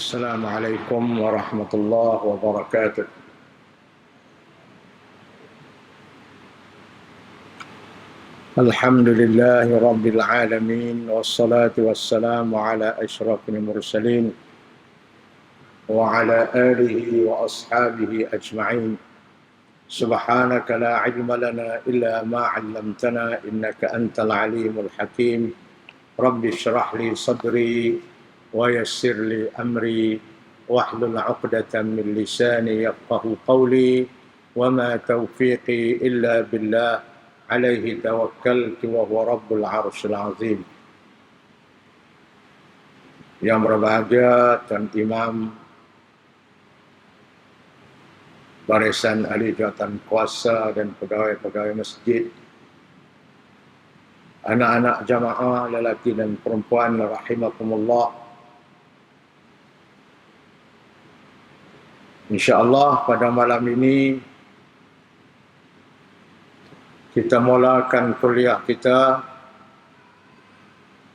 السلام عليكم ورحمة الله وبركاته. الحمد لله رب العالمين والصلاة والسلام على أشرف المرسلين وعلى آله وأصحابه أجمعين. سبحانك لا علم لنا إلا ما علمتنا إنك أنت العليم الحكيم. رب اشرح لي صدري ويسر لي أمري واحلل عقدة من لساني يفقه قولي وما توفيقي إلا بالله عليه توكلت وهو رب العرش العظيم. Yang berbahagia Tuan Imam Barisan Ahli Jawatan Kuasa dan pegawai-pegawai masjid, anak-anak jamaah lelaki dan perempuan rahimakumullah. InsyaAllah pada malam ini kita mulakan kuliah kita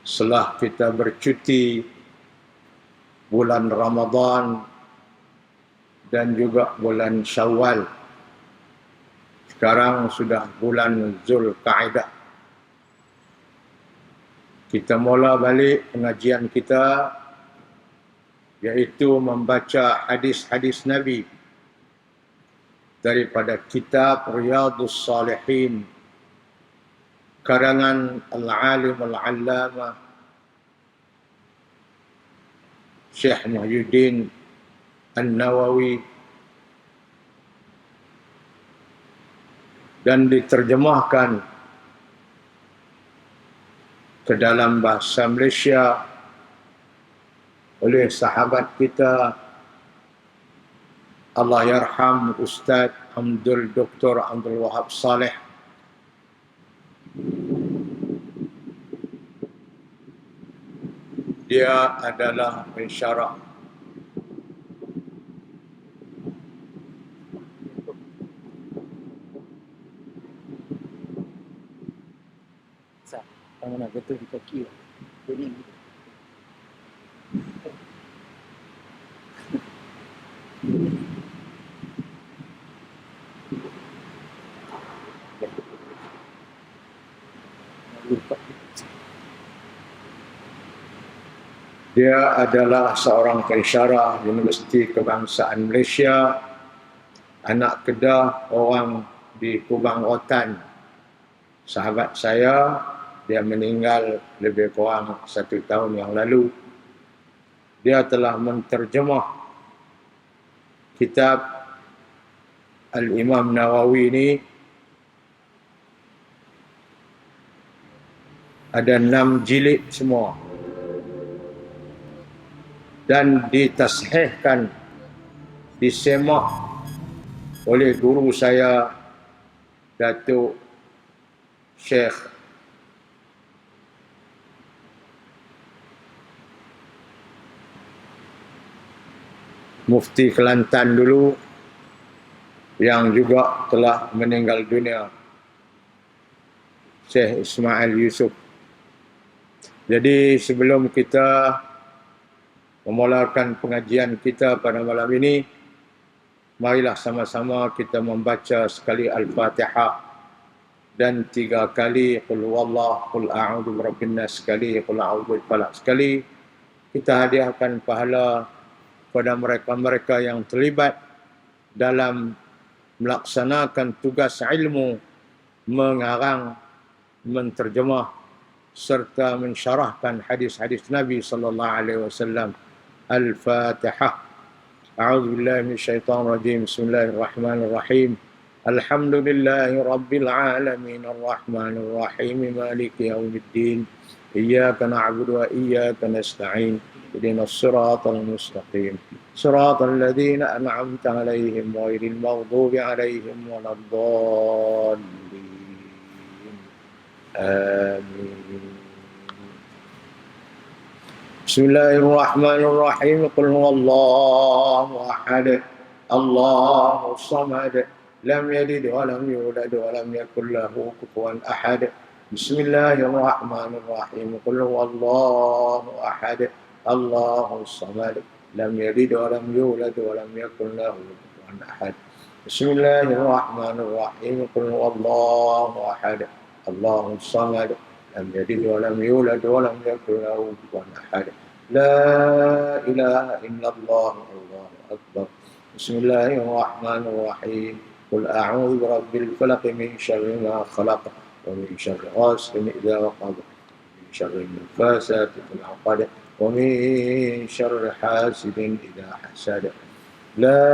setelah kita bercuti bulan Ramadan dan juga bulan Syawal. Sekarang sudah bulan Zulkaidah. Kita mula balik pengajian kita, iaitu membaca hadis-hadis Nabi daripada kitab Riyadhus Salihin karangan Al-Alim Al-Allamah Syekh Muhyiddin An-Nawawi, dan diterjemahkan ke dalam bahasa Malaysia oleh sahabat kita Allahyarham Ustaz Dr. Abdul Wahab Saleh. Dia adalah pensyarah mana betul di kaki. Jadi dia adalah seorang pensyarah Universiti Kebangsaan Malaysia, anak Kedah, orang di Kubang Rotan. Sahabat saya, dia meninggal lebih kurang 1 tahun yang lalu. Dia telah menterjemah kitab Al-Imam Nawawi ini. Ada 6 jilid semua. Dan ditashihkan, disemak oleh guru saya, Datuk Syekh Mufti Kelantan dulu, yang juga telah meninggal dunia, Syekh Ismail Yusuf. Jadi sebelum kita memulakan pengajian kita pada malam ini, marilah sama-sama kita membaca sekali Al-Fatihah dan 3 kali Qul huwallah, Qul a'udzu birabbin nas sekali, Qul a'udzu birabbil falaq sekali. Kita hadiahkan pahala kepada mereka-mereka yang terlibat dalam melaksanakan tugas ilmu, mengarang, menterjemah serta mensyarahkan hadis-hadis Nabi sallallahu alaihi wasallam. Al-Fatihah. A'udzu billahi minasyaitonir rajim. Bismillahirrahmanirrahim. Alhamdulillahi rabbil alamin arrahmanir rahim maliki yaumiddin. Iyyaka na'budu wa iyyaka nasta'in. Ihdinas siratal mustaqim. Siratal ladzina an'amta 'alaihim ghairil maghdubi 'alaihim waladdallin. Amin. Bismillahirrahmanirrahim. Qul huwallahu ahad. Allahus samad. Lam yalid wa lam yulad wa lam yakul lahu kufuwan ahad. Bismillahirrahmanirrahim. Qul huwallahu ahad. Allahus samad. لم يلد ولم يولد ولم يكن له كفوا أحد. بسم الله الرحمن الرحيم. قل هو الله أحد الله الصمد لم يلد ولم يولد ولم يكن له كفوا أحد. لا إله إلا الله الله أكبر. بسم الله الرحمن الرحيم. قل أعوذ برب الفلق من شر ما خلق ومن شر غاسق إذا وقب ومن شر النفاثات في العقد ومن شر حاسد إذا حسد. لا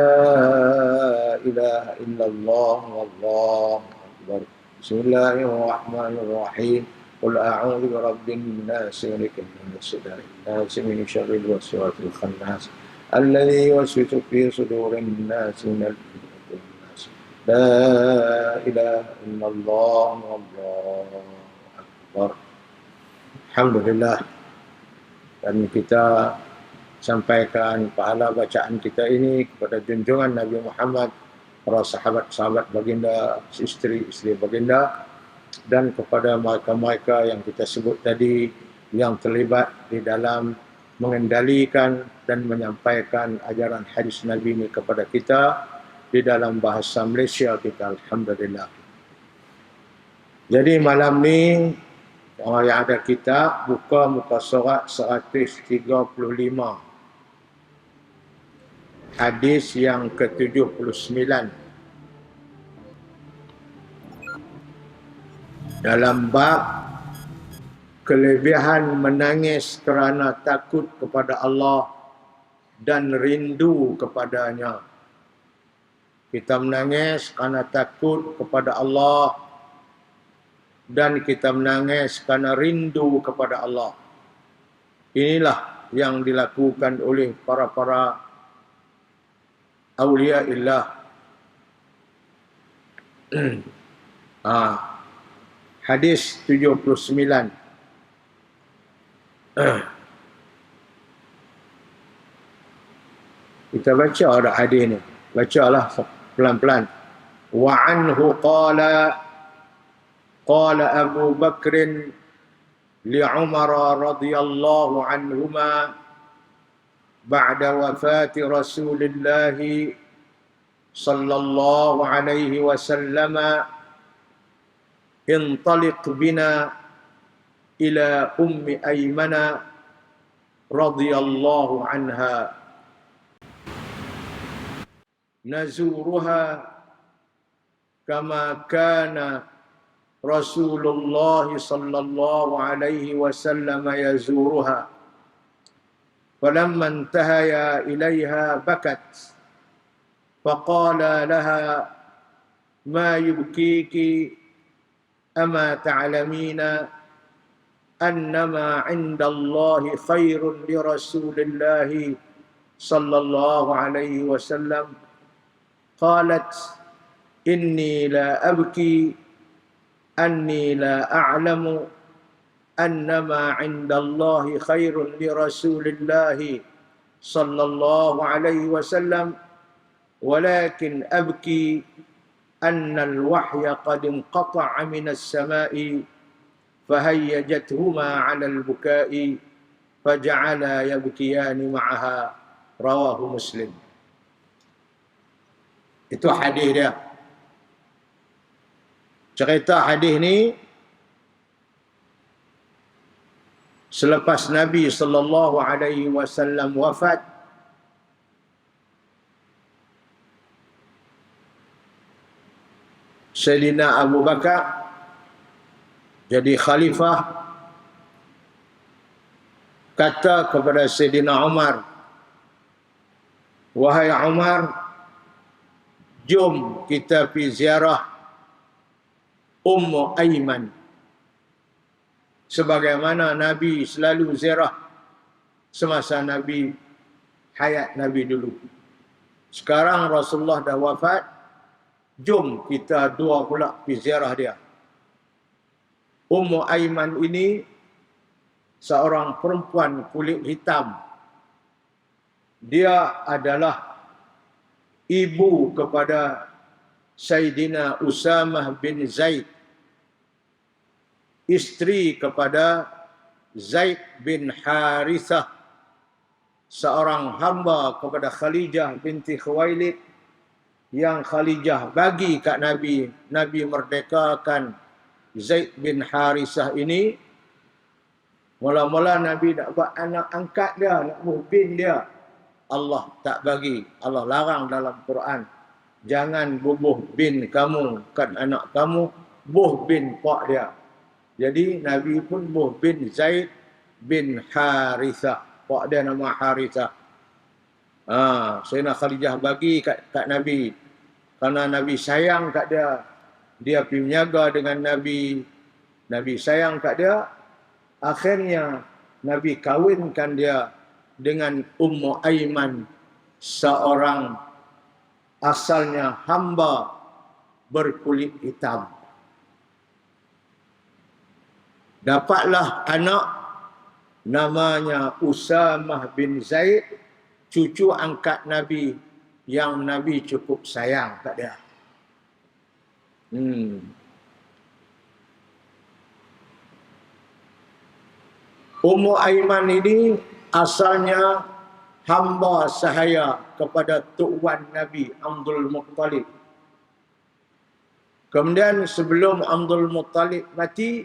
إله إلا الله والله أكبر. بسم الله الرحمن الرحيم. قل أعوذ برب الناس ملك الناس إله الناس من شر الوسواس الخناس الذي يوسوس في صدور الناس من الجنة والناس. لا إله إلا الله والله أكبر. Alhamdulillah. Dan kita sampaikan pahala bacaan kita ini kepada junjungan Nabi Muhammad, para sahabat-sahabat baginda, isteri-isteri baginda, dan kepada mereka-mereka yang kita sebut tadi yang terlibat di dalam mengendalikan dan menyampaikan ajaran hadis Nabi ini kepada kita di dalam bahasa Malaysia kita. Alhamdulillah. Jadi malam ni orang yang ada kitab, buka muka surat 135. Hadis yang ke-79. Dalam bab kelebihan menangis kerana takut kepada Allah dan rindu kepadanya. Kita menangis kerana takut kepada Allah dan kita menangis kerana rindu kepada Allah. Inilah yang dilakukan oleh para awliya illah. Hadis 79. Kita baca ada hadis ni. Bacalah pelan-pelan. Wa anhu qala قال أبو بكر لعمر رضي الله عنهما بعد وفاة رسول الله صلى الله عليه وسلم انطلق بنا إلى أم أيمن رضي الله عنها نزورها كما كان رسول الله صلى الله عليه وسلم يزورها. فلما انتهيا إليها بكت فقال لها ما يبكيك أما تعلمين أنما عند الله خير لرسول الله صلى الله عليه وسلم. قالت إني لا أبكي أني لا أعلم أنما عند الله خير لرسول الله صلى الله عليه وسلم ولكن أبكي أن الوحي قد انقطع من السماء فهيجتهما على البكاء فجعلا يبكيان معها. رواه مسلم. Itu hadis dia. Cerita hadis ni selepas Nabi sallallahu alaihi wasallam wafat, Sayyidina Abu Bakar jadi khalifah, kata kepada Sayyidina Umar, wahai Umar, jom kita pergi ziarah Ummu Aiman. Sebagaimana Nabi selalu ziarah semasa Nabi hayat Nabi dulu. Sekarang Rasulullah dah wafat, jom kita dua pula pergi ziarah dia. Ummu Aiman ini seorang perempuan kulit hitam. Dia adalah ibu kepada Sayyidina Usamah bin Zaid, isteri kepada Zaid bin Harithah seorang hamba kepada Khadijah binti Khuwailid, yang Khadijah bagi kat Nabi. Nabi merdekakan Zaid bin Harisah ini. Mula-mula Nabi nak buat anak angkat dia, nak buh bin dia. Allah tak bagi. Allah larang dalam Quran. Jangan bubuh bin kamu kat anak kamu, buh bin pak dia. Jadi Nabi pun buh bin Zaid bin Harisah. Pak dia nama Harisah. Sayyidina Khadijah bagi kat Nabi. Karena Nabi sayang kat dia. Dia pergi menjaga dengan Nabi. Nabi sayang kat dia. Akhirnya Nabi kawinkan dia dengan Ummu Aiman, seorang asalnya hamba berkulit hitam. Dapatlah anak namanya Usamah bin Zaid, cucu angkat Nabi yang Nabi cukup sayang kat dia. Ummu Aiman ini asalnya hamba sahaya kepada tuan Nabi Abdul Muttalib. Kemudian sebelum Abdul Muttalib mati,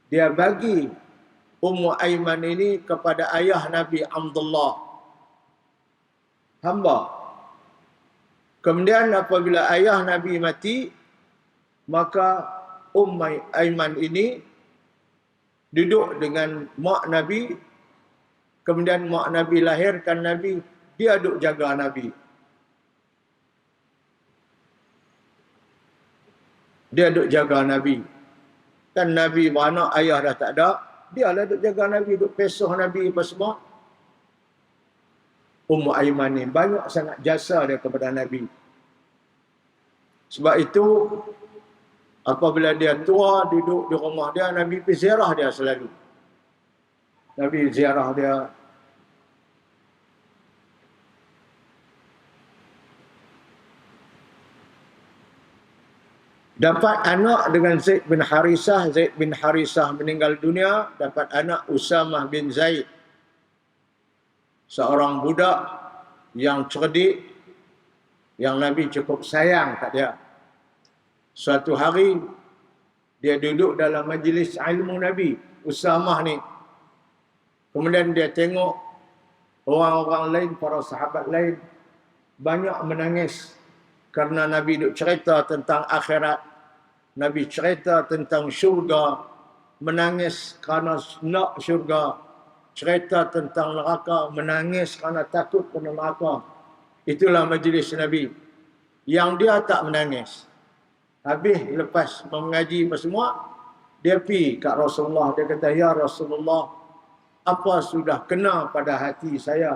dia bagi Ummu Aiman ini kepada ayah Nabi Abdullah, hamba. Kemudian apabila ayah Nabi mati, maka Ummu Aiman ini duduk dengan mak Nabi. Kemudian mak Nabi lahirkan Nabi, dia duduk jaga Nabi. Dia duduk jaga Nabi. Kan Nabi beranak, ayah dah tak ada, dia lah duduk jaga Nabi, duduk pesuh Nabi apa semua. Ummu Aiman ni banyak sangat jasa dia kepada Nabi. Sebab itu apabila dia tua, duduk di rumah dia, Nabi pergi ziarah dia selalu. Nabi ziarah dia. Dapat anak dengan Zaid bin Harisah. Zaid bin Harisah meninggal dunia. Dapat anak Usamah bin Zaid. Seorang budak yang cerdik, yang Nabi cukup sayang kat dia. Suatu hari, dia duduk dalam majlis ilmu Nabi, Usamah ni. Kemudian dia tengok orang-orang lain, para sahabat lain, banyak menangis kerana Nabi duk cerita tentang akhirat. Nabi cerita tentang syurga, menangis kerana nak syurga. Cerita tentang neraka, menangis kerana takut kena neraka. Itulah majlis Nabi. Yang dia tak menangis. Habis lepas mengaji semua, dia pergi kat Rasulullah. Dia kata, ya Rasulullah, apa sudah kena pada hati saya?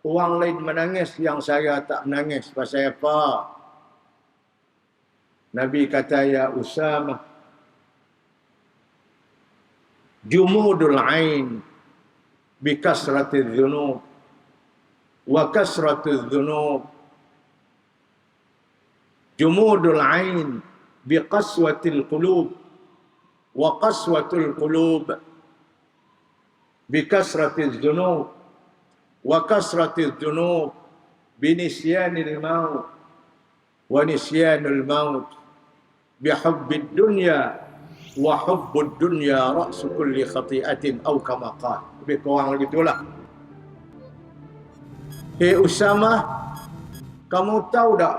Orang lain menangis, yang saya tak menangis. Pasal apa? Nabi kata, ya Usamah, jumudul ain bi kasratiz dzunub wa kasratiz dzunub. Jumudul ain bi qaswatil qulub wa qaswatul qulub bi kasratiz dzunub wa kasratiz dzunub bi nisyanil maut wa nisyanul maut bi hubbid dunya wa hubbud dunya ra'su kulli khati'atin aw kama qala. Lebih kurang begitulah. Usamah, kamu tahu tak,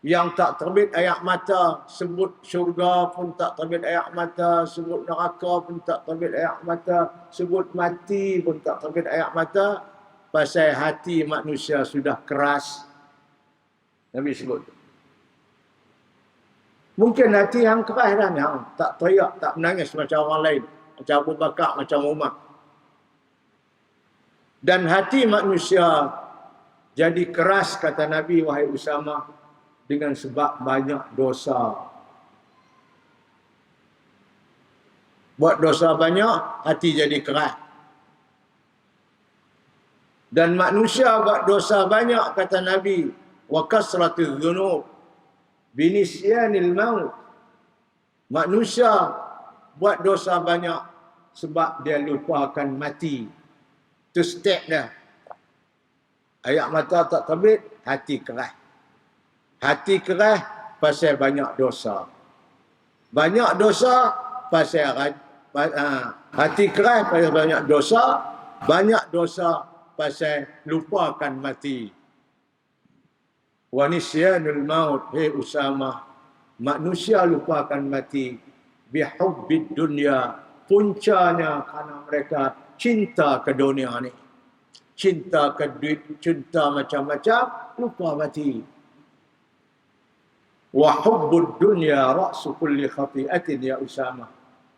yang tak terbit air mata sebut syurga pun tak terbit air mata, sebut neraka pun tak terbit air mata, sebut mati pun tak terbit air mata, pasal hati manusia sudah keras. Nabi sebut. Mungkin hati yang keras dah, yang tak teriak, tak menangis macam orang lain, macam Abu Bakar, macam Umar. Dan hati manusia jadi keras, kata Nabi, wahai Usamah, dengan sebab banyak dosa. Buat dosa banyak, hati jadi keras. Dan manusia buat dosa banyak, kata Nabi, wa kasratiz dzunub binisyanil maut. Manusia buat dosa banyak sebab dia lupakan mati. Itu step dia. Air mata tak terbit, hati keras. Hati keras pasal banyak dosa. Banyak dosa pasal hati keras pasal banyak dosa. Banyak dosa pasal lupakan mati. Wa nisyanul maut, hei Usamah, manusia lupakan mati bihubbid dunya, puncanya kerana mereka cinta ke dunia ni, cinta ke duit, cinta macam-macam, lupa mati. Wa hubbud dunya ra'su kulli khati'atin ya Usamah,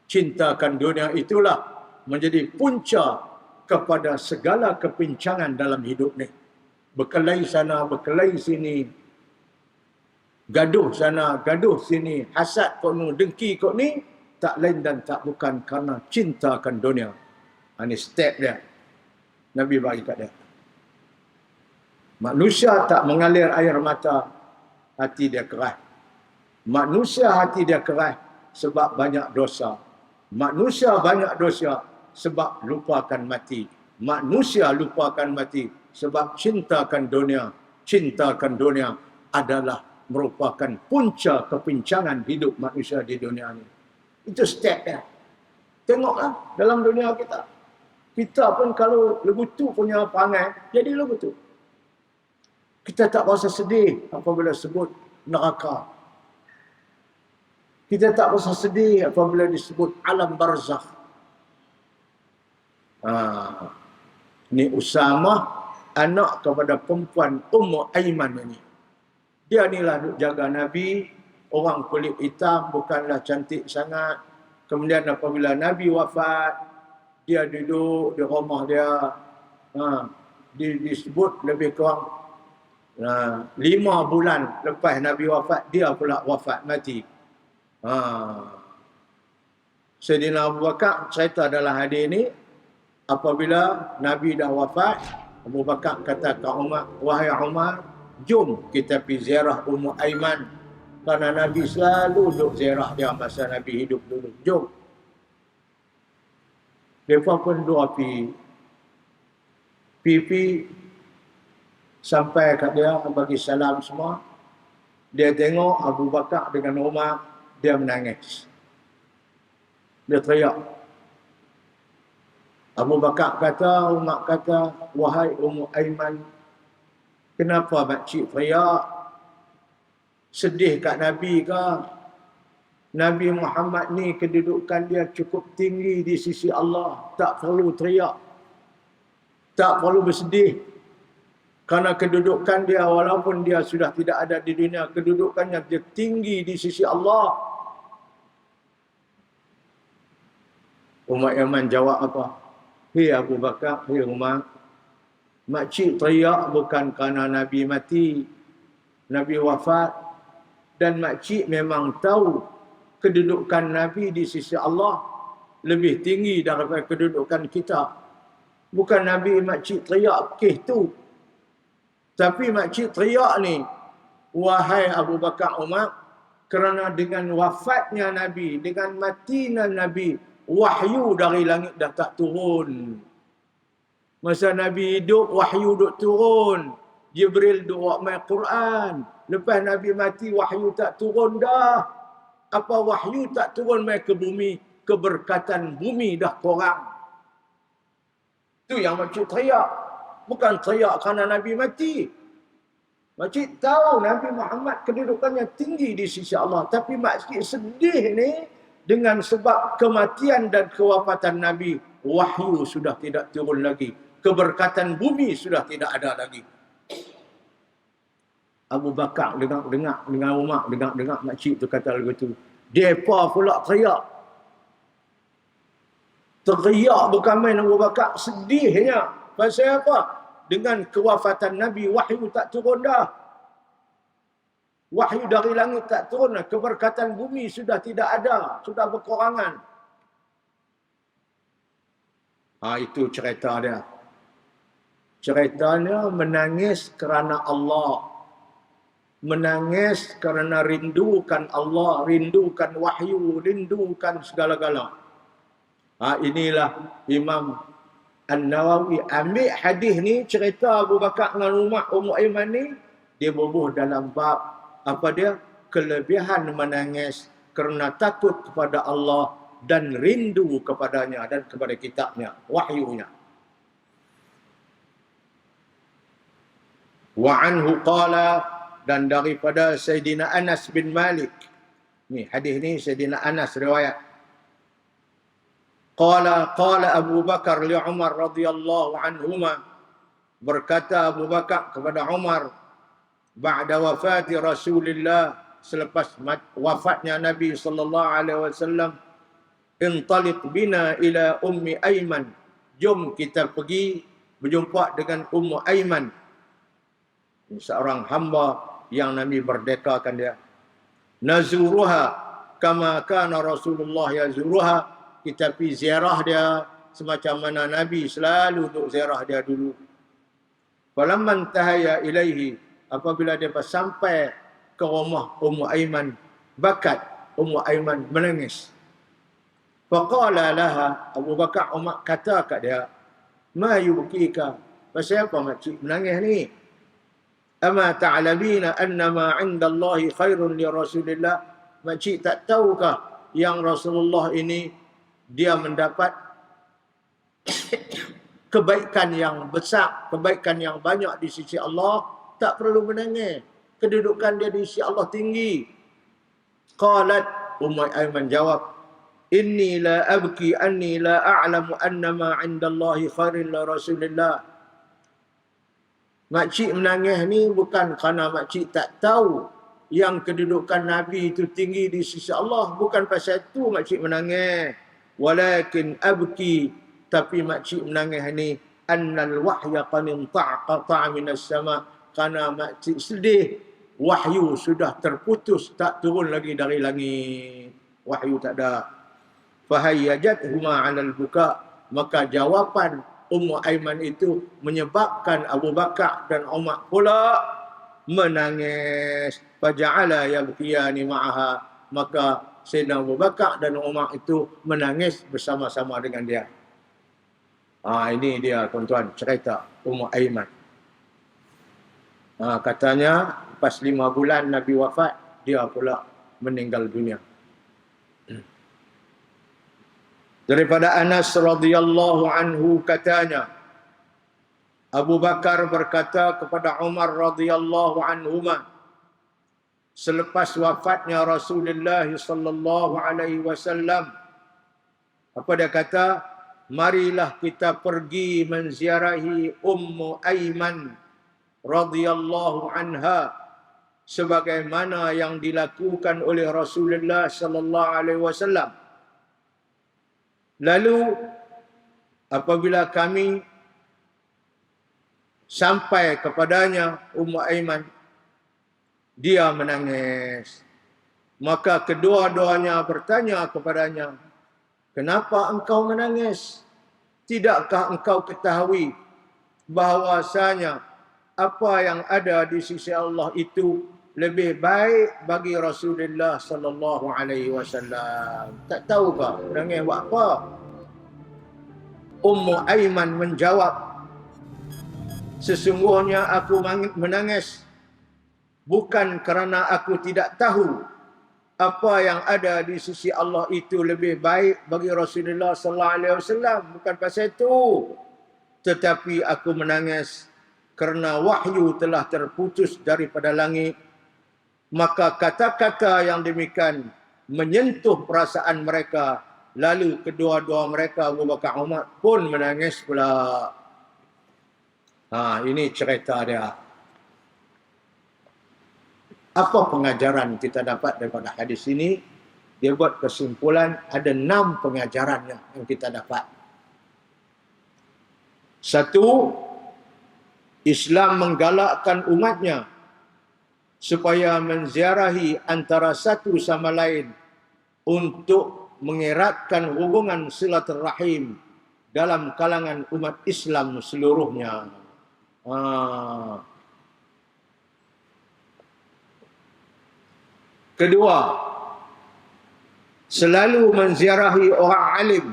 cintakan dunia itulah menjadi punca kepada segala kepincangan dalam hidup ni. Berkelahi sana, berkelahi sini, gaduh sana, gaduh sini, hasad kau ni, dengki kau ni, tak lain dan tak bukan kerana cintakan dunia. Ini step dia. Nabi bagi kat dia. Manusia tak mengalir air mata, hati dia keras. Manusia hati dia keras sebab banyak dosa. Manusia banyak dosa sebab lupakan mati. Manusia lupakan mati sebab cintakan dunia. Cintakan dunia adalah merupakan punca kepincangan hidup manusia di dunia ini. Itu step dia. Tengoklah dalam dunia kita. Kita pun kalau legutu punya perangai, jadi legutu. Kita tak rasa sedih apabila sebut neraka. Kita tak rasa sedih apabila disebut alam barzakh. Ni Usamah, anak kepada perempuan Ummu Aiman ini. Dia inilah duk jaga Nabi, orang kulit hitam, bukanlah cantik sangat. Kemudian apabila Nabi wafat, dia duduk di rumah dia. Disebut lebih kurang 5 bulan lepas Nabi wafat, dia pula wafat, mati. Sayyidina Abu Bakar cerita dalam hadis ini, apabila Nabi dah wafat, Abu Bakar kata ke Umar, wahai Umar, jom kita pergi ziarah Ummu Aiman. Kerana Nabi selalu duduk ziarah dia masa Nabi hidup dulu. Jom. Mereka pun dua pergi sampai kat dia, bagi salam semua. Dia tengok Abu Bakar dengan Umar, dia menangis. Dia teriak. Abu Bakar kata, Umar kata, wahai Ummu Aiman, kenapa makcik teriak? Sedih kat Nabi ke? Nabi Muhammad ni kedudukan dia cukup tinggi di sisi Allah. Tak perlu teriak. Tak perlu bersedih. Karena kedudukan dia, walaupun dia sudah tidak ada di dunia, kedudukannya dia tinggi di sisi Allah. Umar Yaman jawab apa? Hei Abu Bakar, hei Umar, makcik teriak bukan kerana Nabi mati, Nabi wafat, dan makcik memang tahu kedudukan Nabi di sisi Allah lebih tinggi daripada kedudukan kita. Bukan Nabi makcik teriak kes tu, tapi makcik teriak ni, wahai Abu Bakar, Umar, kerana dengan wafatnya Nabi, dengan matinya Nabi, wahyu dari langit dah tak turun. Masa Nabi hidup, wahyu duk turun. Jibril duk buat main Quran. Lepas Nabi mati, wahyu tak turun dah. Apa wahyu tak turun main ke bumi? Keberkatan bumi dah kurang. Itu yang makcik teriak. Bukan teriak kerana Nabi mati. Makcik tahu Nabi Muhammad kedudukannya tinggi di sisi Allah. Tapi makcik sedih ni, dengan sebab kematian dan kewafatan Nabi, wahyu sudah tidak turun lagi. Keberkatan bumi sudah tidak ada lagi. Abu Bakar dengar dengan Umar, dengar makcik tu kata begitu. Depa pula teriak. Teriak bukan main Abu Bakar, sedihnya. Pasal apa? Dengan kewafatan Nabi, wahyu tak turun dah. Wahyu dari langit tak turun, keberkatan bumi sudah tidak ada, sudah berkurangan. Itu cerita dia. Ceritanya menangis kerana Allah. Menangis kerana rindukan Allah, rindukan wahyu, rindukan segala-gala. Inilah Imam An-Nawawi ambil hadis ni, cerita Abu Bakar dengan Ummu Aiman ni, dia bubuh dalam bab apa dia? Kelebihan menangis kerana takut kepada Allah dan rindu kepadanya dan kepada kitabnya, wahyunya. Wa anhu qala, dan daripada Sayyidina Anas bin Malik. Ni hadis ni Sayyidina Anas riwayat. Qala Abu Bakar li Umar radhiyallahu anhuma, berkata Abu Bakar kepada Umar ba'da wafati Rasulullah, selepas wafatnya Nabi sallallahu alaihi wasallam, intaliq bina ila Ummi Aiman, jom kita pergi berjumpa dengan Ummu Aiman, seorang hamba yang Nabi merdekakan dia. Nazuruha kama kana Rasulullah yazuruha, kita pergi ziarah dia semacam mana Nabi selalu untuk ziarah dia dulu. Falamman tahaya ilaihi, apabila dia sampai ke rumah Ummu Aiman, bakat Ummu Aiman menangis. Faqala laha, Abu Bakar Umar kata kat dia, ma yubkika, pasal apa makcik menangis ni? Ama ta'lamina anna ma 'inda Allahi khairun li Rasulillah, makcik tak tahukah yang Rasulullah ini dia mendapat kebaikan yang besar, kebaikan yang banyak di sisi Allah, tak perlu menangis. Kedudukan dia di sisi Allah tinggi. Qalat, Ummu Aiman jawab, inni la abki anni la a'lamu anna ma 'inda Allahi khairun li Rasulillah. Makcik menangis ni bukan kerana makcik tak tahu yang kedudukan Nabi itu tinggi di sisi Allah. Bukan pasal itu makcik menangis. Walakin abki, tapi makcik menangis ni, annal wahya qad inqata'a minas sama', kerana makcik sedih wahyu sudah terputus, tak turun lagi dari langit. Wahyu tak ada. Fahayyajatuhuma 'alal buka, maka jawapan Ummu Aiman itu menyebabkan Abu Bakar dan Umar pula menangis. Faja'ala yabkiyani ma'aha, maka Sayyidina Abu Bakar dan Umar itu menangis bersama-sama dengan dia. Ini dia tuan-tuan, cerita Ummu Aiman. Katanya lepas 5 bulan Nabi wafat, dia pula meninggal dunia. Daripada Anas radhiyallahu anhu katanya, Abu Bakar berkata kepada Umar radhiyallahu anhuma, selepas wafatnya Rasulullah sallallahu alaihi wasallam, apa dia kata? Marilah kita pergi menziarahi Ummu Aiman radhiyallahu anha, sebagaimana yang dilakukan oleh Rasulullah sallallahu alaihi wasallam. Lalu apabila kami sampai kepadanya Ummu Aiman, dia menangis. Maka kedua-duanya bertanya kepadanya, kenapa engkau menangis? Tidakkah engkau ketahui bahawasanya apa yang ada di sisi Allah itu lebih baik bagi Rasulullah sallallahu alaihi wasallam? Tak tahu ke menangis buat apa? Ummu Aiman menjawab, sesungguhnya aku menangis bukan kerana aku tidak tahu apa yang ada di sisi Allah itu lebih baik bagi Rasulullah sallallahu alaihi wasallam, bukan pasal itu, tetapi aku menangis kerana wahyu telah terputus daripada langit. Maka kata-kata yang demikian menyentuh perasaan mereka. Lalu kedua-dua mereka, Abu Bakar Umar pun menangis pula. Ini cerita dia. Apa pengajaran kita dapat daripada hadis ini? Dia buat kesimpulan, ada 6 pengajaran yang kita dapat. 1, Islam menggalakkan umatnya supaya menziarahi antara satu sama lain untuk mengeratkan hubungan silaturahim dalam kalangan umat Islam seluruhnya. Kedua, selalu menziarahi orang alim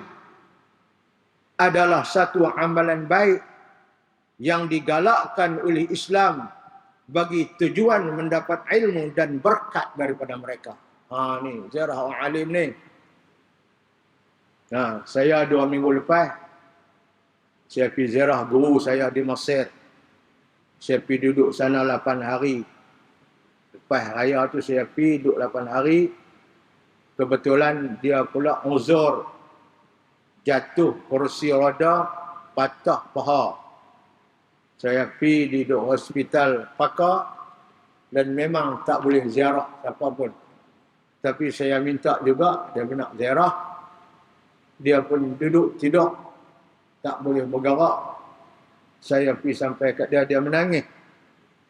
adalah satu amalan baik yang digalakkan oleh Islam bagi tujuan mendapat ilmu dan berkat daripada mereka. Ni ziarah orang alim ni. Saya 2 minggu lepas, saya pergi ziarah guru saya di Mesir. Saya pergi duduk sana 8 hari. Lepas raya tu saya pergi duduk 8 hari. Kebetulan dia pula uzur, jatuh kursi roda, patah paha. Saya pergi di hospital pakar dan memang tak boleh ziarah siapa pun. Tapi saya minta juga, dia nak ziarah. Dia pun duduk tidur, tak boleh bergerak. Saya pergi sampai kat dia, dia menangis.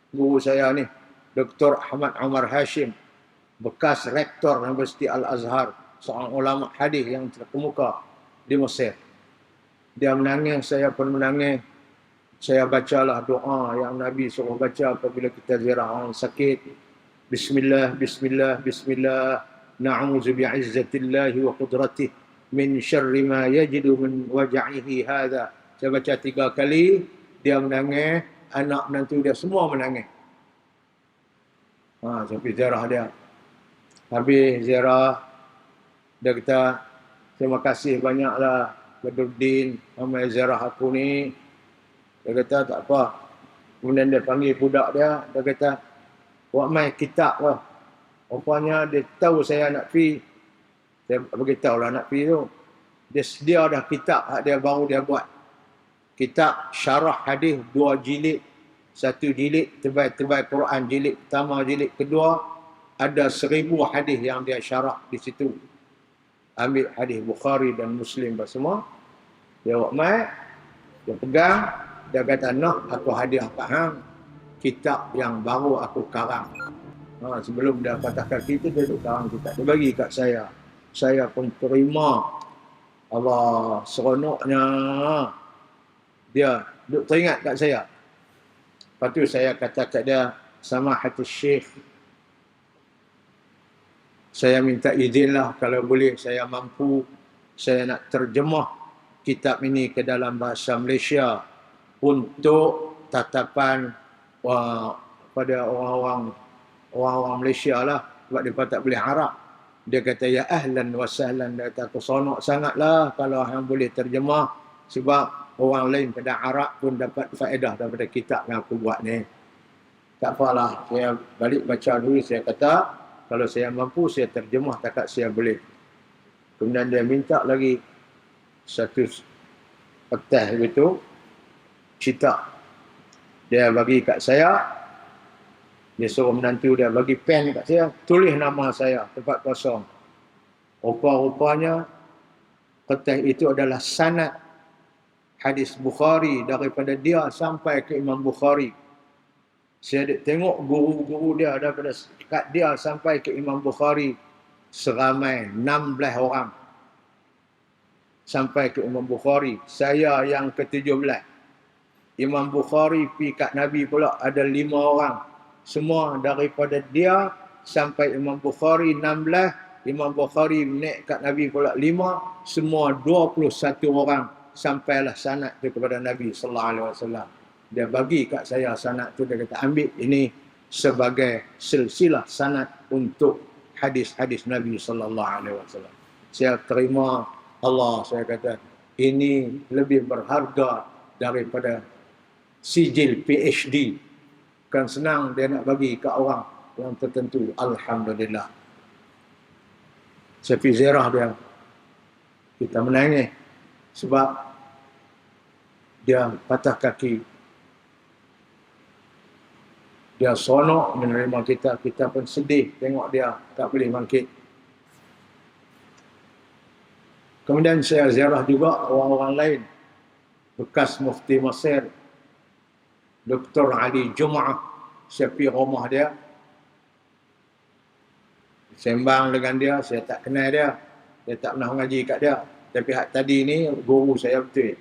Guru saya ni, Dr. Ahmad Omar Hashim, bekas rektor Universiti Al-Azhar, seorang ulama hadis yang terkemuka di Mesir. Dia menangis, saya pun menangis. Saya bacalah doa yang Nabi suruh baca apabila kita ziarah orang sakit. Bismillah, bismillah, bismillah. Na'udzu bi'izzatillahi wa qudratihi min syarri ma yajidu min waj'ihi hadha. Saya baca 3 kali, dia menangis, anak menantu dia semua menangis. Saya pergi ziarah dia. Habis ziarah, dia kata, terima kasih banyaklah Badruddin, ramai ziarah aku ni. Dia kata tak apa. Kemudian dia panggil budak dia. Dia kata, buat main kitab lah. Rupanya dia tahu saya nak pergi. Saya beritahu lah nak pergi tu. Dia sedia dah kitab dia baru dia buat. Kitab syarah hadis 2 jilid. 1 jilid tebal-tebal Quran. Jilid pertama, jilid kedua. Ada 1000 hadis yang dia syarah di situ. Ambil hadis Bukhari dan Muslim semua. Dia buat main. Dia pegang. Dia kata, nak aku hadiah kat hang kitab yang baru aku karang. Sebelum dia patah kaki tu, dia duduk karang kitab. Dia bagi kat saya. Saya pun terima. Allah, seronoknya. Dia duduk teringat kat saya. Lepas tu saya kata kat dia, Samahatul Syekh, saya minta izinlah kalau boleh saya mampu, saya nak terjemah kitab ini ke dalam bahasa Malaysia untuk tatapan pada orang-orang Malaysia lah, sebab mereka tak boleh Arab. Dia kata, ya ahlan wa sahlan. Dia kata, aku sonok sangatlah kalau hang boleh terjemah, sebab orang lain pada Arab pun dapat faedah daripada kitab yang aku buat ni. Tak apalah, saya balik baca dulu. Saya kata, kalau saya mampu, saya terjemah takat saya boleh. Kemudian dia minta lagi satu kertas begitu, cetak. Dia bagi kat saya. Dia suruh menantu dia bagi pen kat saya. Tulis nama saya, tempat kosong. Rupa-rupanya kertas itu adalah sanad hadis Bukhari daripada dia sampai ke Imam Bukhari. Saya tengok guru-guru dia daripada kat dia sampai ke Imam Bukhari seramai 16 orang. Sampai ke Imam Bukhari. Saya yang ke-17. Imam Bukhari pergi kat Nabi pula ada 5 orang. Semua daripada dia sampai Imam Bukhari 16. Imam Bukhari naik kat Nabi pula 5. Semua 21 orang. Sampailah sanad tu kepada Nabi sallallahu alaihi wasallam. Dia bagi kat saya sanad tu, dia kata, ambil ini sebagai silsilah sanad untuk hadis-hadis Nabi sallallahu alaihi wasallam. Saya terima. Allah, saya kata, ini lebih berharga daripada sijil PhD. Bukan senang dia nak bagi ke orang yang tertentu. Alhamdulillah. Saya pergi ziarah dia. Kita menangis. Sebab dia patah kaki. Dia sonok menerima kita. Kita pun sedih tengok dia tak boleh bangkit. Kemudian saya ziarah juga orang-orang lain. Bekas Mufti Mesir, Dr. Ali Jum'ah. Saya pergi rumah dia. Sembang dengan dia, saya tak kenal dia. Saya tak pernah mengaji kat dia. Tapi hak tadi ni, guru saya betul.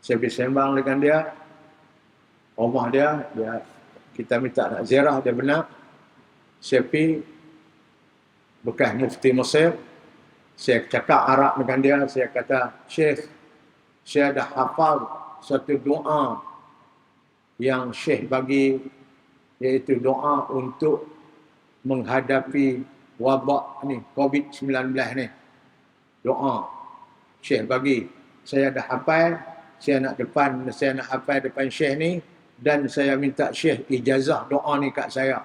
Saya pergi sembang dengan dia. Rumah dia, kita minta nak ziarah, dia benar. Saya pergi, bekas Mufti Mesir. Saya cakap Arab dengan dia. Saya kata, Syekh, saya dah hafal satu doa yang Syekh bagi, iaitu doa untuk menghadapi wabak ni, COVID-19 ni. Doa Syekh bagi, saya dah hafal, saya nak hafal depan Syekh ni, dan saya minta Syekh ijazah doa ni kat saya.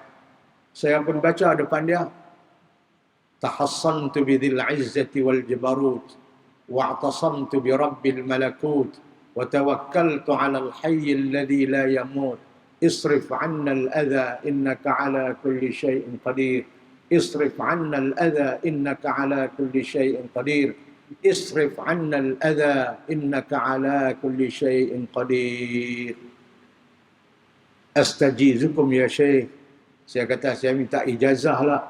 Saya pun baca depan dia. Tahassantu bidhil izzati wal jabarut, wa'tasamtu bi rabbil malakut, wa tawakkaltu 'ala al-hayy alladhi la yamut. Isrif 'anna al-adha innaka 'ala kulli shay'in qadir. Isrif 'anna al-adha innaka 'ala kulli shay'in qadir. Isrif 'anna al-adha innaka 'ala kulli shay'in qadir. Astajizukum ya Syekh. Saya kata, saya minta ijazah lah.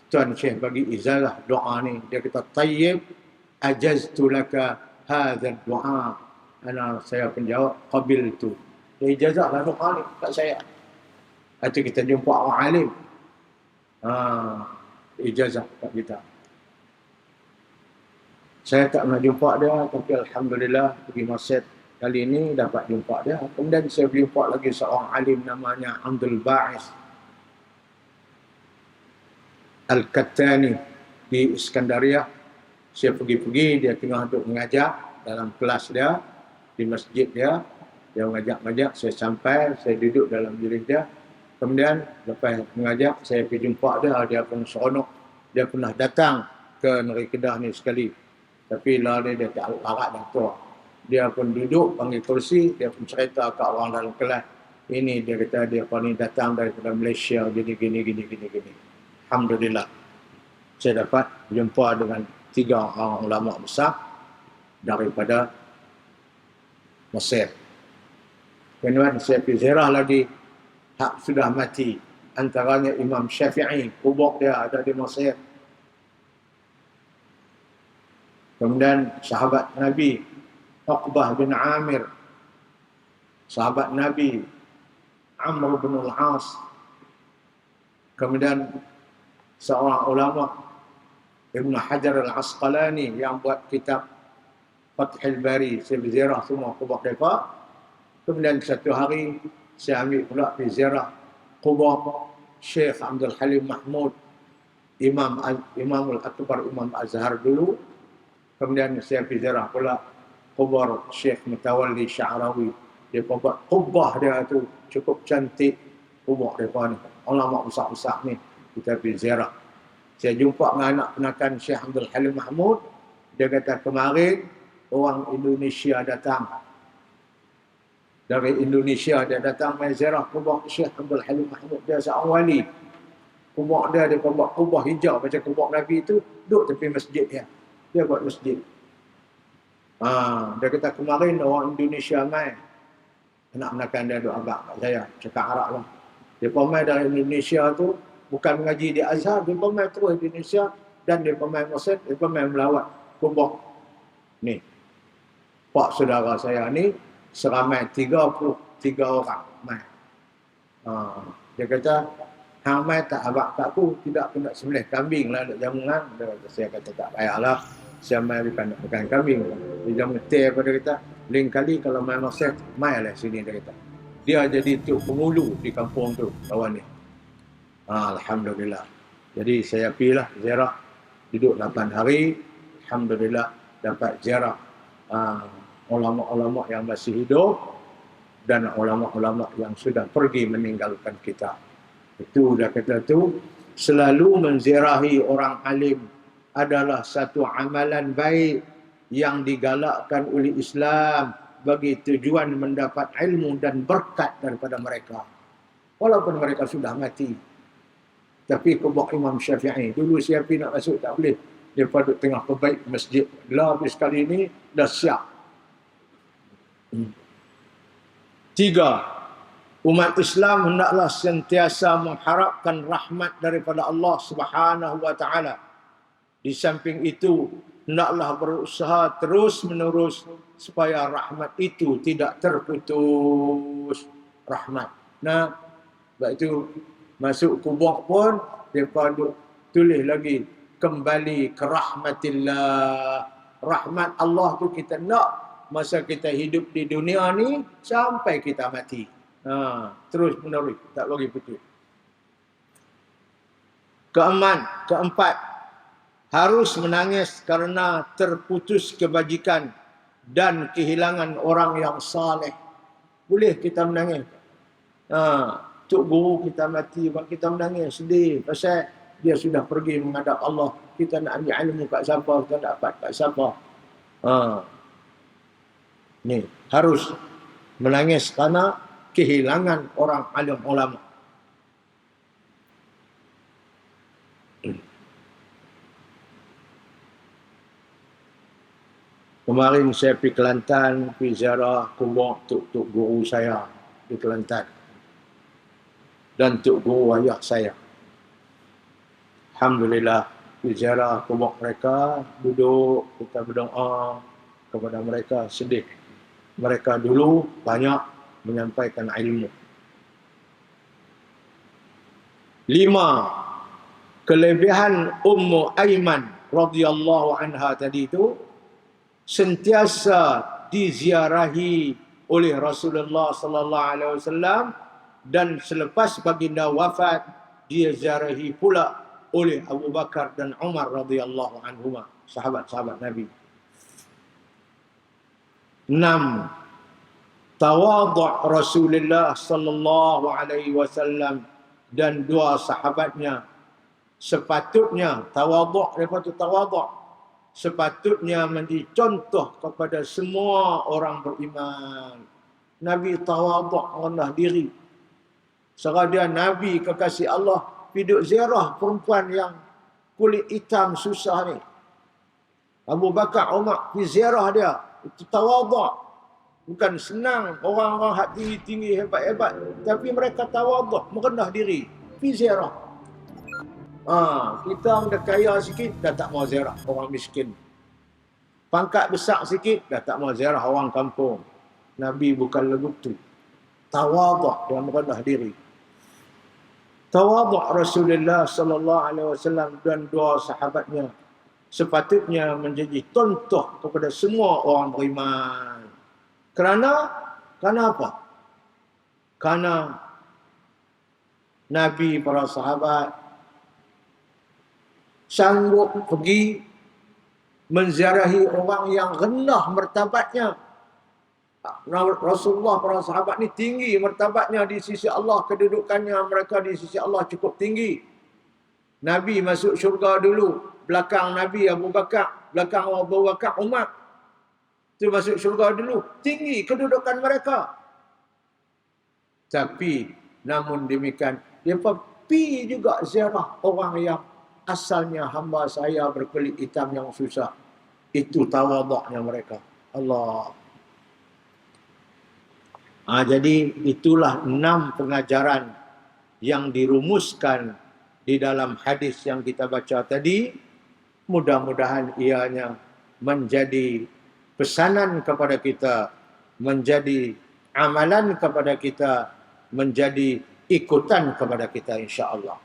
Tuan Syekh bagi ijazah doa ni. Dia kata, tayyib, ajaztu laka hadha doa. Saya pun jawab, qabiltu. Dia ijazah lah doa ni kat saya. Itu kita jumpa orang alim. Ijazah kat kita. Saya tak pernah jumpa dia, tapi Alhamdulillah pergi masjid kali ini dapat jumpa dia. Kemudian saya berjumpa lagi seorang alim namanya Abdul Ba'is Al-Kattani di Iskandaria. Saya pergi-pergi, dia tengah duduk mengajar dalam kelas dia, di masjid dia. Dia mengajak-ngajak, saya sampai, saya duduk dalam bilik dia. Kemudian lepas mengajak, saya pergi jumpa dia, dia pun seronok. Dia pernah datang ke Negeri Kedah ni sekali. Tapi lah dia tak larat dah tua. Dia pun duduk, panggil kursi, dia pun cerita kat orang dalam kelas. Ini dia kata, dia pun ni datang daripada Malaysia, gini. Alhamdulillah. Saya dapat jumpa dengan 3 orang ulama besar daripada Mesir. Kemudian saya pergi ziarah lagi, hak sudah mati. Antaranya Imam Syafi'i, kubur dia ada di Mesir. Kemudian sahabat Nabi, Uqbah bin Amir, sahabat Nabi, Amr bin al-As. Kemudian seorang ulama, Ibn Hajar al-Asqalani, yang buat kitab Fathul Bari. Saya berziarah semua kubur mereka. Kemudian satu hari saya ambil pula pergi ziarah kubur Syekh Abdul Halim Mahmud, Imam al-Akbar, Imam Azhar dulu. Kemudian saya pergi ziarah pula kubur Syekh Mutawalli Sya'rawi. Dia buat kubah dia tu cukup cantik, kubur mereka ni. Ulama besar-besar ni kita pergi ziarah. Saya jumpa dengan anak penakan Syekh Abdul Halim Mahmud. Dia kata, kemarin orang Indonesia datang. Dari Indonesia dia datang main ziarah kubur Syekh Abdul Halim Mahmud. Dia seorang wali. Kubur dia buat kubur hijau macam kubur Nabi tu, duduk tepi masjid dia. Dia buat masjid. Dia kata, kemarin orang Indonesia main. Anak penakan dia duduk agak kat saya, cakap Arab lah. Dia pemain dari Indonesia tu, bukan mengaji di Azhar, dia pemain terus di Indonesia, dan dia pemain Mesir, dia pemain melawat kubur. Ni, pak saudara saya ni, seramai 33 orang main. Dia kata, hang main tak abang kat aku, tidak kena sembelih kambing lah, nak jamungan. Saya kata, tak payahlah, saya main bukan kambing. Dia jamun teh pada kata, lain kali kalau main Mesir, main lah sini, dia kata. Dia jadi tuk pengulu di kampung tu, kawan ni. Alhamdulillah. Jadi saya pergilah ziarah, duduk 8 hari. Alhamdulillah dapat ziarah ulama-ulama yang masih hidup dan ulama-ulama yang sudah pergi meninggalkan kita. Itu dah kata tu, selalu menziarahi orang alim adalah satu amalan baik yang digalakkan oleh Islam bagi tujuan mendapat ilmu dan berkat daripada mereka. Walaupun mereka sudah mati. Tapi kubur Imam Syafi'i, dulu saya pergi nak masuk tak boleh. Dia pada tengah perbaik masjid. Habis kali ini dah siap. 3. Umat Islam hendaklah sentiasa mengharapkan rahmat daripada Allah Subhanahu wa taala. Di samping itu, hendaklah berusaha terus-menerus supaya rahmat itu tidak terputus. Rahmat. Nah, sebab itu masuk kubur pun mereka tulis lagi, kembali ke rahmatillah. Rahmat Allah tu kita nak masa kita hidup di dunia ni sampai kita mati. Terus menerus, tak bagi putus. Keempat, harus menangis kerana terputus kebajikan dan kehilangan orang yang saleh. Boleh kita menangis. Tok guru kita mati, kita menangis, sedih. Pasal dia sudah pergi menghadap Allah. Kita nak ambil ilmu kat siapa, kita nak dapat kat siapa. Ni, harus menangis kerana kehilangan orang alim ulama. Kemarin saya pergi Kelantan, pergi ziarah kubur tok guru saya di Kelantan. Dan tok guru ayah saya. Alhamdulillah, pergi ziarah kubur mereka, duduk, kita berdoa kepada mereka, sedih. Mereka dulu banyak menyampaikan ilmu. 5. Kelebihan Ummu Aiman radhiyallahu anha tadi itu sentiasa diziarahi oleh Rasulullah sallallahu alaihi wasallam, dan selepas baginda wafat dia ziarahi pula oleh Abu Bakar dan Umar radhiyallahu anhuma, sahabat-sahabat Nabi. 6. Tawadhu' Rasulullah sallallahu alaihi wasallam dan dua sahabatnya sepatutnya tawadhu', daripada tawadhu', sepatutnya menjadi contoh kepada semua orang beriman. Nabi tawadhu', rendah diri. Sekadar Nabi kekasih Allah hidup ziarah perempuan yang kulit hitam susah ni. Abu Bakar, Umar pergi ziarah dia. Itu tawadhu'. Bukan senang orang-orang hati tinggi hebat-hebat, tapi mereka tawadhu', merendah diri. Pergi ziarah. Kita dah kaya sikit, dah tak mau ziarah orang miskin. Pangkat besar sikit, dah tak mau ziarah orang kampung. Nabi bukan begitu. Tawadhu' dan merendah diri. Tawadhu' Rasulullah sallallahu alaihi wasallam dan dua sahabatnya sepatutnya menjadi contoh kepada semua orang beriman. Kerana apa? Kerana Nabi, para sahabat sanggup pergi menziarahi orang yang rendah martabatnya. Rasulullah, para sahabat ni tinggi martabatnya di sisi Allah, kedudukannya mereka di sisi Allah cukup tinggi. Nabi masuk syurga dulu, belakang Nabi Abu Bakar, belakang Abu Bakar Umar. Itu masuk syurga dulu, tinggi kedudukan mereka. Tapi namun demikian, dia pergi juga ziarah orang yang asalnya hamba saya berkulit hitam yang susah. Itu tawadhu'nya mereka. Allah. Jadi itulah 6 pengajaran yang dirumuskan di dalam hadis yang kita baca tadi. Mudah-mudahan ianya menjadi pesanan kepada kita, menjadi amalan kepada kita, menjadi ikutan kepada kita, insya-Allah.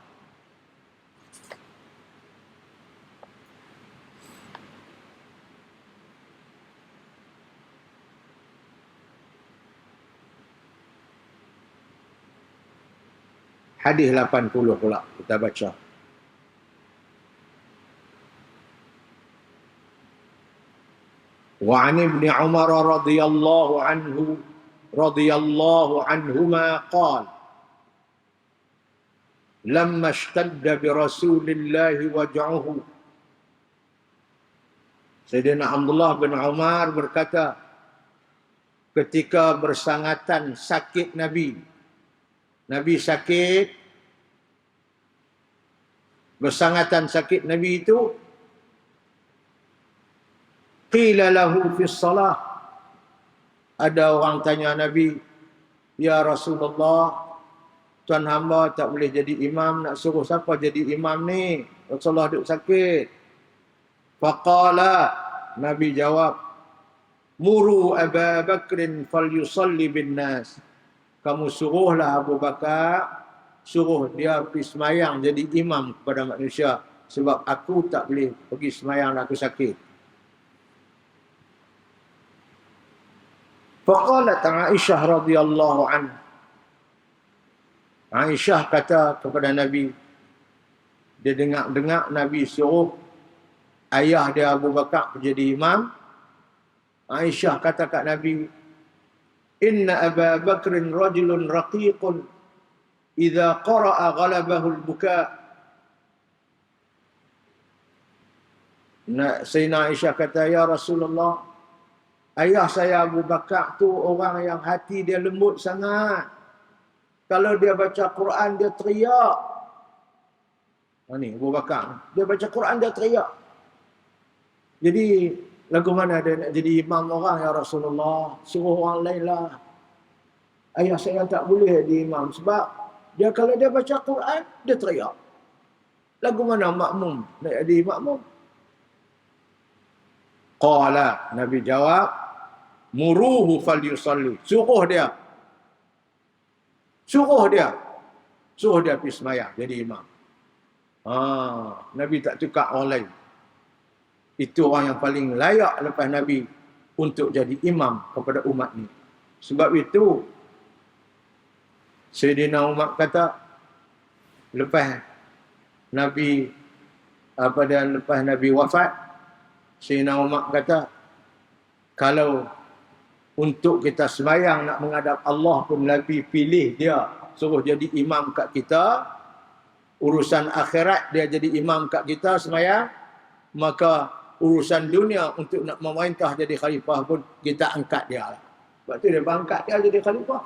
Hadis 80 pula kita baca. Wa 'an Ibn Umar radhiyallahu anhuma qala lamma ishtadda bi Rasulillah waj'uhu. Sayyidina Abdullah bin Umar berkata, ketika bersangatan sakit Nabi sakit, bersangatan sakit Nabi itu, qila lahu fi shalah, ada orang tanya Nabi, ya Rasulullah, tuan hamba tak boleh jadi imam, nak suruh siapa jadi imam ni? Rasulullah duduk sakit. Faqala, Nabi jawab, muru Abu Bakrin falyusalli bin nas. Kamu suruhlah Abu Bakar, suruh dia pergi semayang jadi imam kepada manusia, sebab aku tak boleh pergi semayang, aku sakit. Faqalat Aisyah radhiyallahu anha. Aisyah kata kepada Nabi, dia dengar Nabi suruh ayah dia Abu Bakar jadi imam. Aisyah kata kat Nabi, "Inna Aba Bakrin rajulun raqiqun idza qara'a ghalabahu al-buka." Sayyidina Aisyah kata, "Ya Rasulullah, ayah saya Abu Bakar tu orang yang hati dia lembut sangat. Kalau dia baca Quran dia teriak." Ni Abu Bakar, dia baca Quran dia teriak. Jadi lagu mana dia nak jadi imam orang, ya Rasulullah? Suruh orang lain lah. Ayah saya tak boleh jadi imam sebab dia kalau dia baca Quran dia teriak. Lagu mana makmum nak jadi makmum? Qala, Nabi jawab, "Muruhu falyusalli." Suruh dia. Suruh dia pergi sembahyang jadi imam. Nabi tak tukar orang lain. Itu orang yang paling layak lepas Nabi untuk jadi imam kepada umat ni. Sebab itu Sayyidina Umar kata lepas Nabi wafat, Sayyidina Umar kata kalau untuk kita sembahyang nak menghadap Allah pun Nabi pilih dia suruh jadi imam kat kita, urusan akhirat dia jadi imam kat kita sembahyang, maka urusan dunia untuk nak memerintah jadi khalifah pun kita angkat dia lah. Sebab tu dia angkat dia jadi khalifah.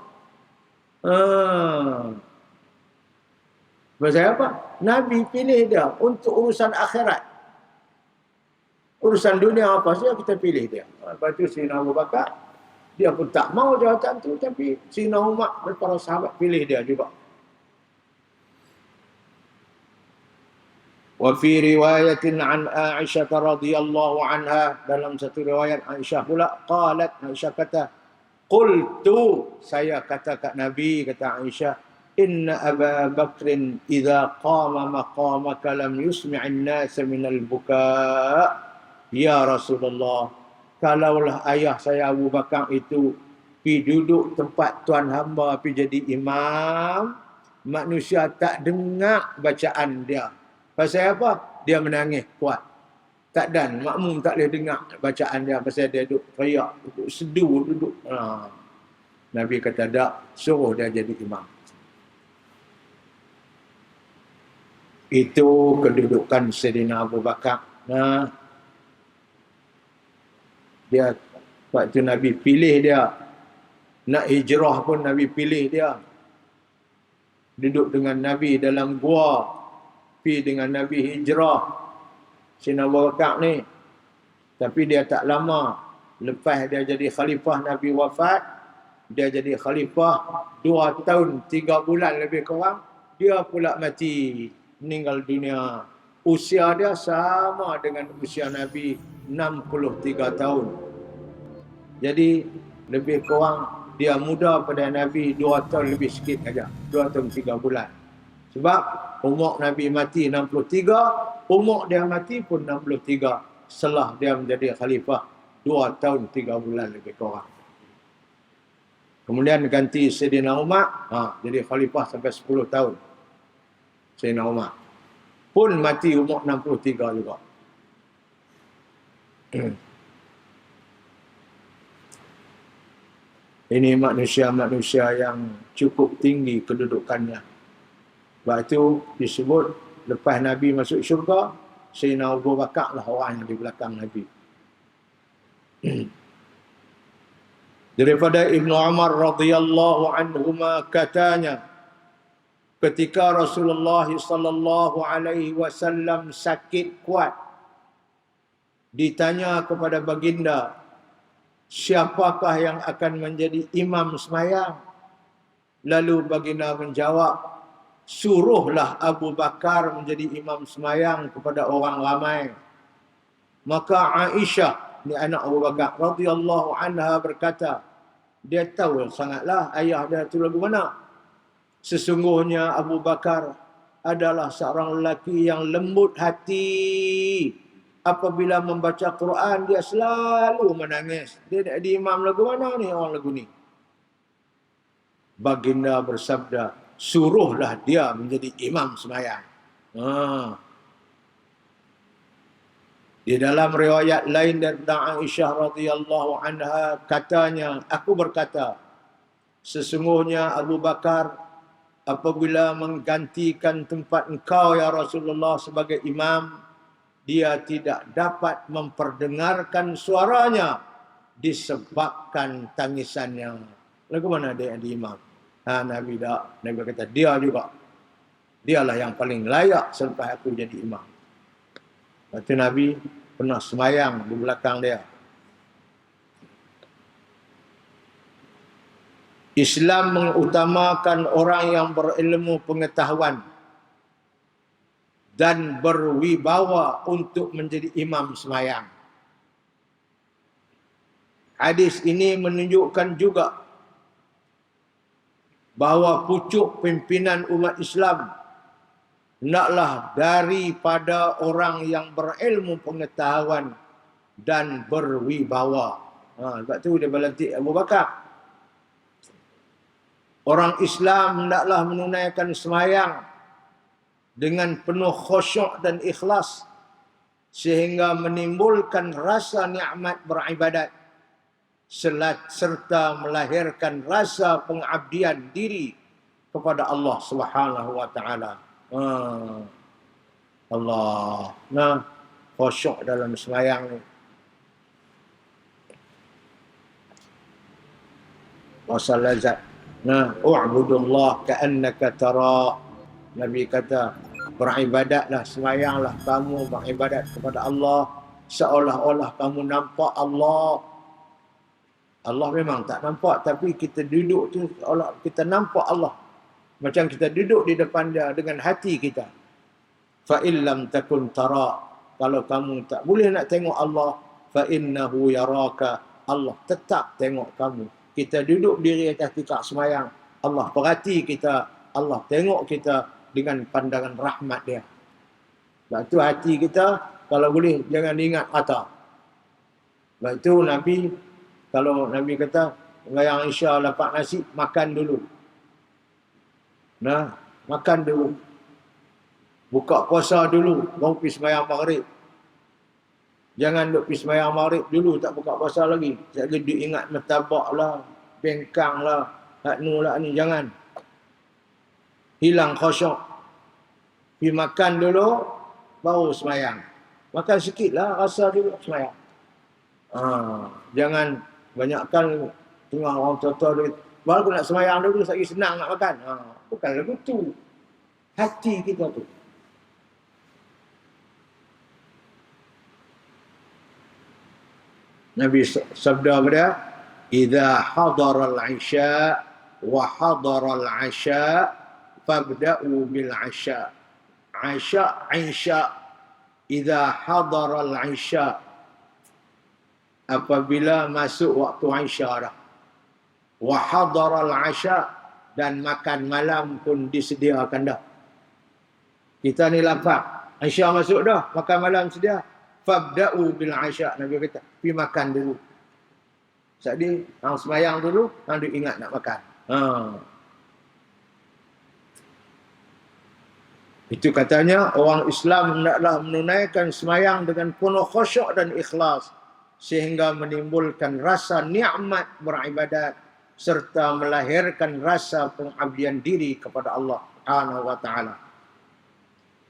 Pasal apa? Nabi pilih dia untuk urusan akhirat. Urusan dunia apa saja kita pilih dia. Lepas tu Sayyidina Abu Bakar, dia pun tak mau jawatan tu, tapi Sayyidina Umar dan para sahabat pilih dia juga. Wa fi riwayatin an Aisyah radhiyallahu anha, dalam satu riwayat Aisyah pula, qalat, Aisyah kata, qultu, saya kata kat Nabi, kata Aisyah, inna Aba Bakrin idza qama maqamaka lam yusmi'in nas min al-buka. Ya Rasulullah, kalaulah ayah saya Abu Bakar itu pi duduk tempat tuan hamba pi jadi imam, manusia tak dengar bacaan dia. Pasal apa? Dia menangis kuat. Tak dan makmum tak boleh dengar bacaan dia pasal dia duduk teriak, duduk sedu, duduk. Nabi kata tak, suruh dia jadi imam. Itu kedudukan Sayyidina Abu Bakar. Dia waktu Nabi pilih dia, nak hijrah pun Nabi pilih dia. Duduk dengan Nabi dalam gua, pergi dengan Nabi hijrah. Sayyidina Abu Bakar ni, tapi dia tak lama lepas dia jadi khalifah Nabi wafat, dia jadi khalifah 2 tahun 3 bulan lebih kurang, dia pula mati, meninggal dunia. Usia dia sama dengan usia Nabi, 63 tahun. Jadi lebih kurang dia muda pada Nabi 2 tahun lebih sikit aja, 2 tahun 3 bulan. Sebab umur Nabi mati 63, umur dia mati pun 63. Setelah dia menjadi khalifah 2 tahun 3 bulan lebih kurang. Kemudian ganti Sayyidina Umar, jadi khalifah sampai 10 tahun. Sayyidina Umar pun mati umur 63 juga. Ini manusia-manusia yang cukup tinggi kedudukannya. Sebab itu disebut lepas Nabi masuk syurga, Sayyidina Abu Bakar lah orang yang di belakang Nabi. Daripada Ibnu Umar radhiyallahu anhuma katanya, ketika Rasulullah sallallahu alaihi wasallam sakit kuat, ditanya kepada baginda, siapakah yang akan menjadi imam sembahyang? Lalu baginda menjawab, suruhlah Abu Bakar menjadi imam sembahyang kepada orang ramai. Maka Aisyah, ni anak Abu Bakar radhiyallahu anha, berkata, dia tahu sangatlah ayah dia tu lagu mana. Sesungguhnya Abu Bakar adalah seorang lelaki yang lembut hati, apabila membaca Quran dia selalu menangis. Dia nak jadi imam lagu mana ni orang lagu ni? Baginda bersabda, suruhlah dia menjadi imam sembahyang. Di dalam riwayat lain daripada Aisyah radhiyallahu anha katanya, aku berkata, sesungguhnya Abu Bakar apabila menggantikan tempat engkau ya Rasulullah sebagai imam, dia tidak dapat memperdengarkan suaranya disebabkan tangisannya. Lagu mana dia yang imam? Nabi tak. Nabi kata dia juga. Dialah yang paling layak selepas aku jadi imam. Lepas tu Nabi pernah semayang di belakang dia. Islam mengutamakan orang yang berilmu pengetahuan dan berwibawa untuk menjadi imam semayang. Hadis ini menunjukkan juga bahawa pucuk pimpinan umat Islam hendaklah daripada orang yang berilmu pengetahuan dan berwibawa. Sebab tu dia berlantik Abu Bakar. Orang Islam hendaklah menunaikan semayang dengan penuh khusyuk dan ikhlas sehingga menimbulkan rasa nikmat beribadat serta melahirkan rasa pengabdian diri kepada Allah Subhanahu wa taala. Allah. Khusyuk dalam sembahyang ni. Rasa lazat. U'budullah ka'annaka tara. Nabi kata, beribadatlah, sembahyanglah kamu beribadat kepada Allah seolah-olah kamu nampak Allah. Allah memang tak nampak, tapi kita duduk tu seolah kita nampak Allah. Macam kita duduk di depan dia dengan hati kita. Fa illam takun tara, kalau kamu tak boleh nak tengok Allah, fa innahu yaraka, Allah tetap tengok kamu. Kita duduk diri atas tikar semayang, Allah perhati kita, Allah tengok kita dengan pandangan rahmat dia. Sebab tu hati kita kalau boleh jangan ingat mata. Sebab tu Nabi, kalau Nabi kata sembahyang Isya dapat nasi, makan dulu. Makan dulu. Buka puasa dulu, baru pergi sembahyang maghrib. Jangan duk pergi sembahyang maghrib dulu, tak buka puasa lagi. Sekali dia ingat martabak lah, bengkang lah, haknu lah ni, jangan. Hilang khusyuk. Pergi makan dulu, baru sembahyang. Makan sikit lah, rasa dulu sembahyang. Jangan banyakkan tengah orang tua-tua dia, baru aku nak sembahyang dulu, lagi senang nak makan. Bukan lagu tu. Hati kita tu. Nabi sabda kepada, "Idza hadara al-'isha wa hadara al-'asha fabda'u bil-'asha." 'Isha. Idza hadara al-'isha. Apabila masuk waktu Isya dah. Wa hadara al-'asha, dan makan malam pun disediakan dah. Kita ni lapar. Isya masuk dah, makan malam sedia. Fabda'u bil-'asha. Nabi kata, pergi makan dulu. Jadi, hang semayang dulu, hang dia ingat nak makan. Itu katanya, orang Islam hendaklah menunaikan semayang dengan penuh khusyuk dan ikhlas, sehingga menimbulkan rasa nikmat beribadat serta melahirkan rasa pengabdian diri kepada Allah Subhanahu wa taala.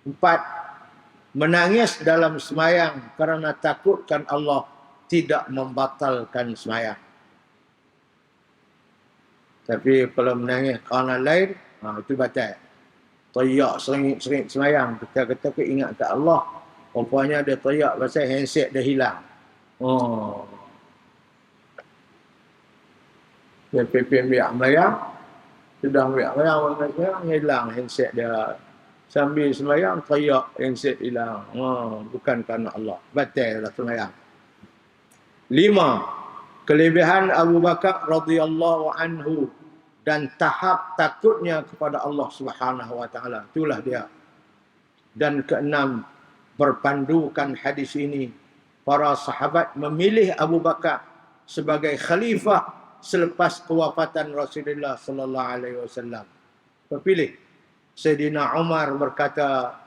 4. Menangis dalam semayang kerana takutkan Allah tidak membatalkan semayang. Tapi kalau menangis kerana lain, itu batal. Teriak sering semayang, kita kata ingat ke Allah, rupanya dia teriak pasal handset dia hilang. Dia pimpin biak melayang, sudah biak melayang, hilang handset dia. Sambil semayang, teriak handset hilang. Bukan kerana Allah. Batal lah semayang. 5. Kelebihan Abu Bakar radhiyallahu anhu dan tahap takutnya kepada Allah Subhanahu wa taala. Itulah dia. Dan 6. berpandukan hadis ini, para sahabat memilih Abu Bakar sebagai khalifah selepas kewafatan Rasulullah sallallahu alaihi wasallam. Terpilih. Sayyidina Umar berkata,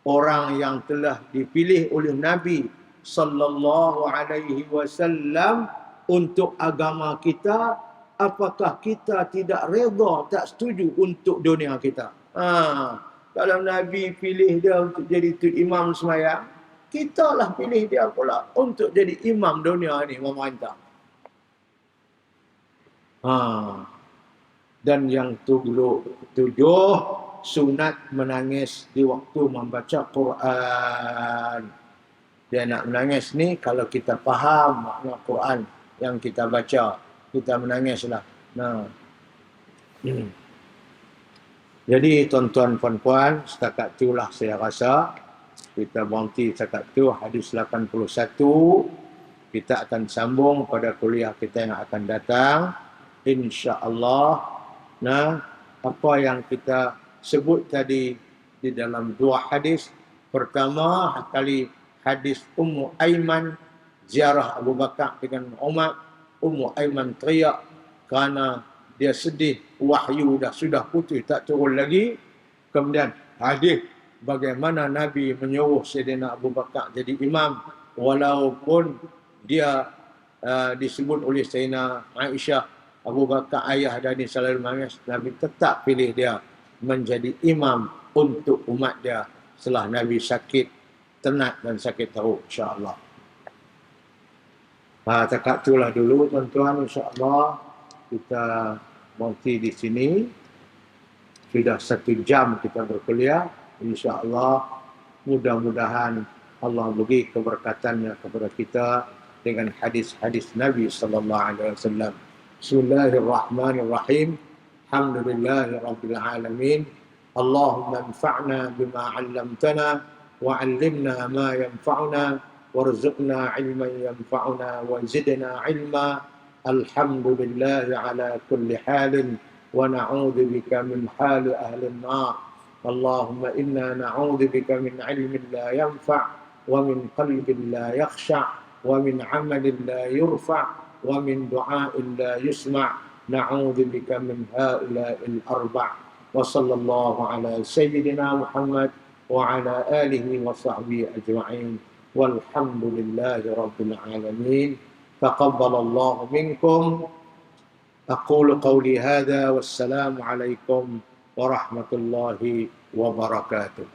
orang yang telah dipilih oleh Nabi sallallahu alaihi wasallam untuk agama kita, apakah kita tidak redha, tak setuju untuk dunia kita? Kalau Nabi pilih dia untuk jadi imam sembahyang, kita lah pilih dia pula untuk jadi imam dunia ni, memerintah. Dan yang tujuh, sunat menangis di waktu membaca Quran. Dia nak menangis ni kalau kita faham makna Quran yang kita baca, kita menangislah. Jadi tuan-tuan puan-puan, setakat itulah saya rasa kita berhenti setakat itu hadis 81. Kita akan sambung pada kuliah kita yang akan datang, insya-Allah. Apa yang kita sebut tadi di dalam dua hadis. Pertama kali hadis Ummu Aiman ziarah Abu Bakar dengan Umar. Ummu Aiman teriak kerana dia sedih, wahyu sudah putus, tak turun lagi. Kemudian hadis bagaimana Nabi menyuruh Sayyidina Abu Bakar jadi imam, walaupun dia disebut oleh Sayyidina Aisyah, Abu Bakar ayah dari selalu menangis, Nabi tetap pilih dia menjadi imam untuk umat dia setelah Nabi sakit tenat dan sakit teruk, insya-Allah. Cakap itulah dulu tuan-tuan, insya-Allah kita berhenti di sini. Sudah 1 jam kita berkuliah, insya-Allah. Mudah-mudahan Allah beri keberkatannya kepada kita dengan hadis-hadis Nabi sallallahu alaihi wasallam. Bismillahirrahmanirrahim. Alhamdulillahirabbil alamin. Allahumma anfa'na bima 'allamtana wa 'allimna ma yanfa'una warzuqna 'ilman yanfa'una wa zidna 'ilma. Alhamdulillah ala kulli halin wa na'udzu bika min hali ahli an-nar. Allahumma inna na'udzu bika min 'ilmin la yanfa' wa min qalbin la yakhsha' wa min 'amalin la yurfa' wa min du'a'in la yusma'. Na'udzu bika min ha'ula'il arba'. Wa sallallahu ala sayyidina Muhammad wa ala alihi wa sahbihi ajma'in. Walhamdulillahi rabbil alamin. Taqabbalallahu minkum. Aqulu qawli hadha wassalamu alaikum warahmatullahi wabarakatuh.